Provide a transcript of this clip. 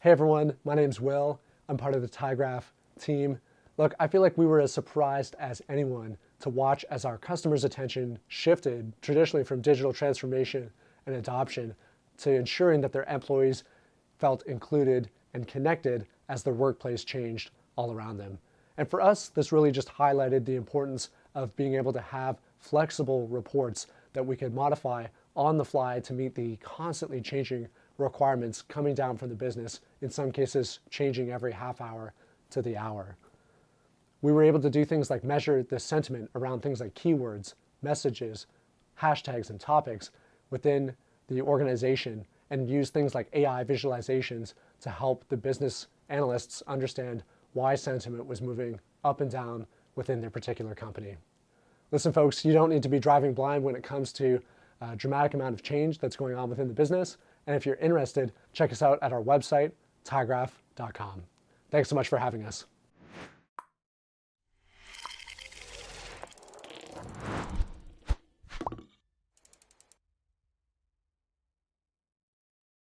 Hey everyone, my name's Will. I'm part of the tyGraph team. Look, I feel like we were as surprised as anyone to watch as our customers' attention shifted traditionally from digital transformation and adoption to ensuring that their employees felt included and connected as their workplace changed all around them. And for us, this really just highlighted the importance of being able to have flexible reports that we could modify on the fly to meet the constantly changing requirements coming down from the business, in some cases changing every half hour to the hour. We were able to do things like measure the sentiment around things like keywords, messages, hashtags, and topics within the organization and use things like AI visualizations to help the business analysts understand why sentiment was moving up and down within their particular company. Listen, folks, you don't need to be driving blind when it comes to a dramatic amount of change that's going on within the business. And if you're interested, check us out at our website, tygraph.com. Thanks so much for having us.